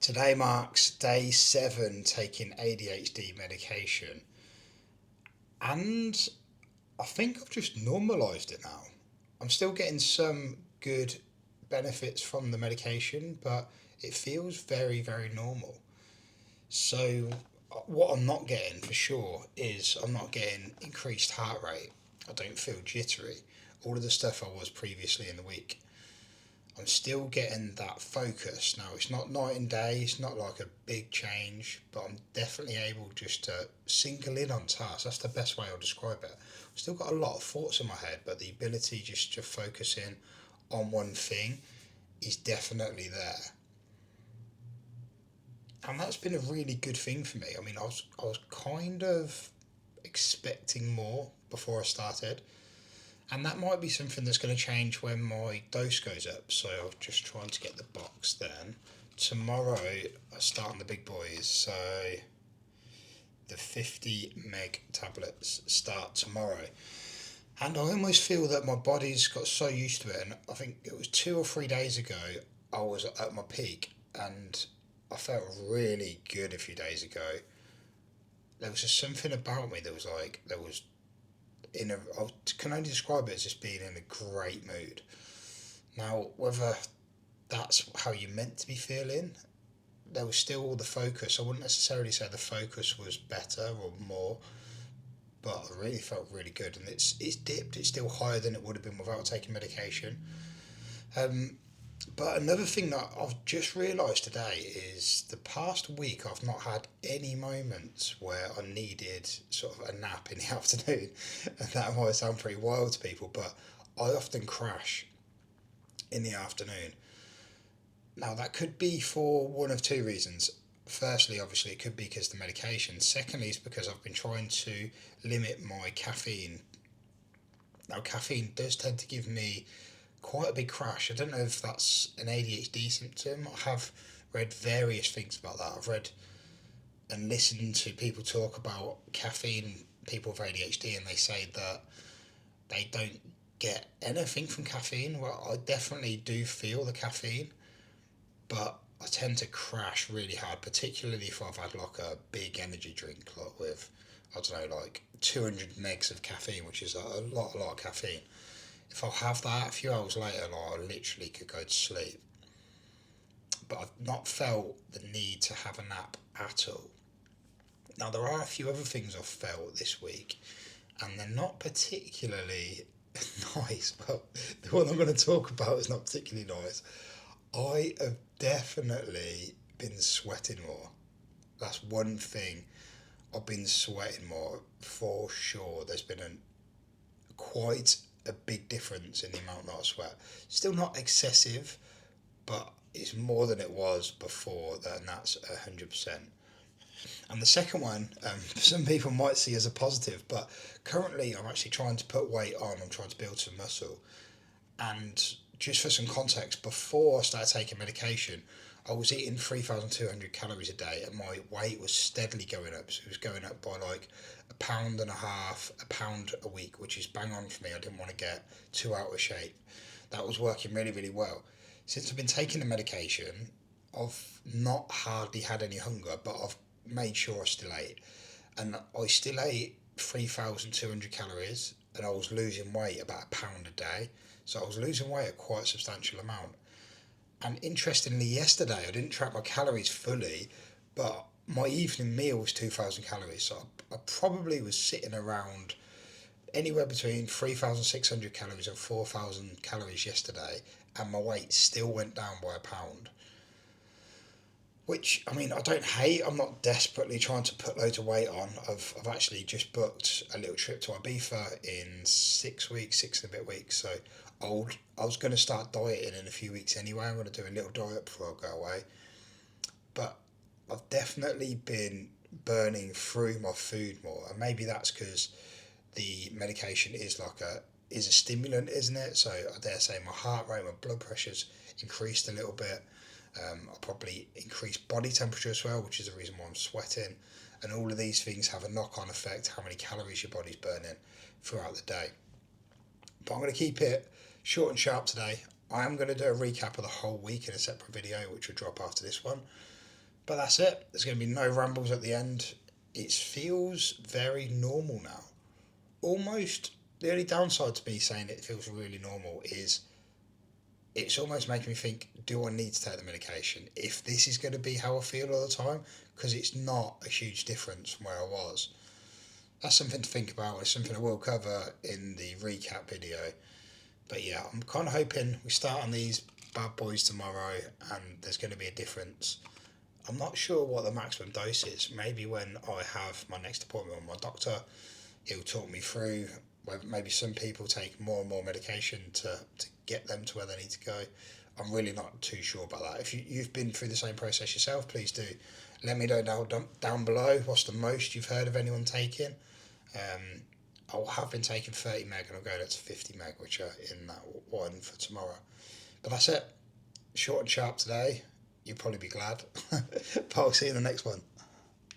Today marks day 7 taking ADHD medication, and I think I've just normalised it now. I'm still getting some good benefits from the medication, but it feels very, very normal. So, what I'm not getting for sure is I'm not getting increased heart rate. I don't feel jittery. All of the stuff I was previously in the week. I'm still getting that focus. Now, it's not night and day, it's not like a big change, but I'm definitely able just to single in on tasks. That's the best way I'll describe it. I've still got a lot of thoughts in my head, but the ability just to focus in on one thing is definitely there. And that's been a really good thing for me. I mean, I was kind of expecting more before I started, and that might be something that's going to change when my dose goes up. So I'm just trying to get the box then. Tomorrow I start on the big boys. So the 50 meg tablets start tomorrow. And I almost feel that my body's got so used to it. And I think it was 2 or 3 days ago I was at my peak, and I felt really good a few days ago. There was just something about me that was like, there was I can only describe it as just being in a great mood. Now, whether that's how you're meant to be feeling, there was still all the focus. I wouldn't necessarily say the focus was better or more, but I really felt really good, and it's dipped. It's still higher than it would have been without taking medication. Um, but another thing that I've just realised today is the past week I've not had any moments where I needed sort of a nap in the afternoon. And that might sound pretty wild to people, but I often crash in the afternoon. Now, that could be for one of two reasons. Firstly, obviously, it could be because of the medication. Secondly, it's because I've been trying to limit my caffeine. Now, caffeine does tend to give me quite a big crash. I don't know if that's an ADHD symptom. I have read various things about that. I've read and listened to people talk about caffeine, people with ADHD, and they say that they don't get anything from caffeine. Well, I definitely do feel the caffeine, but I tend to crash really hard, particularly if I've had like a big energy drink, like with, I don't know, like 200 megs of caffeine, which is a lot of caffeine. If I have that a few hours later, like, I literally could go to sleep. But I've not felt the need to have a nap at all. Now, there are a few other things I've felt this week, and they're not particularly nice. Well, the one I'm going to talk about is not particularly nice. I have definitely been sweating more. That's one thing. I've been sweating more for sure. There's been quite a big difference in the amount that I sweat. Still not excessive, but it's more than it was before, and that's 100%. And the second one, some people might see as a positive, but currently I'm actually trying to put weight on. I'm trying to build some muscle. And just for some context, before I started taking medication, I was eating 3,200 calories a day, and my weight was steadily going up. So it was going up by like a pound and a half, a pound a week, which is bang on for me. I didn't want to get too out of shape. That was working really, really well. Since I've been taking the medication, I've not hardly had any hunger, but I've made sure I still ate. And I still ate 3,200 calories, and I was losing weight about a pound a day. So I was losing weight a quite substantial amount. And interestingly, yesterday I didn't track my calories fully, but my evening meal was 2,000 calories. So I probably was sitting around anywhere between 3,600 calories and 4,000 calories yesterday, and my weight still went down by a pound. Which, I mean, I don't hate. I'm not desperately trying to put loads of weight on. I've actually just booked a little trip to Ibiza in 6 weeks, 6 and a bit weeks. So I was going to start dieting in a few weeks anyway. I'm going to do a little diet before I go away. But I've definitely been burning through my food more, and maybe that's because the medication is a stimulant, isn't it? So I dare say my heart rate, my blood pressure's increased a little bit. I'll probably increase body temperature as well, which is the reason why I'm sweating. And all of these things have a knock on effect how many calories your body's burning throughout the day. But I'm going to keep it short and sharp today. I am going to do a recap of the whole week in a separate video, which will drop after this one. But that's it. There's going to be no rambles at the end. It feels very normal now. Almost the only downside to me saying it feels really normal is it's almost making me think, do I need to take the medication if this is going to be how I feel all the time? Because it's not a huge difference from where I was. That's something to think about. It's something I will cover in the recap video. But yeah, I'm kind of hoping we start on these bad boys tomorrow and there's going to be a difference. I'm not sure what the maximum dose is. Maybe when I have my next appointment with my doctor, he'll talk me through whether maybe some people take more and more medication to get them to where they need to go. I'm really not too sure about that. If you've been through the same process yourself, please do let me know down below what's the most you've heard of anyone taking. I have been taking 30 meg and I'll go up to 50 meg, which are in that one for tomorrow. But that's it. Short and sharp today. You'll probably be glad. But I'll see you in the next one.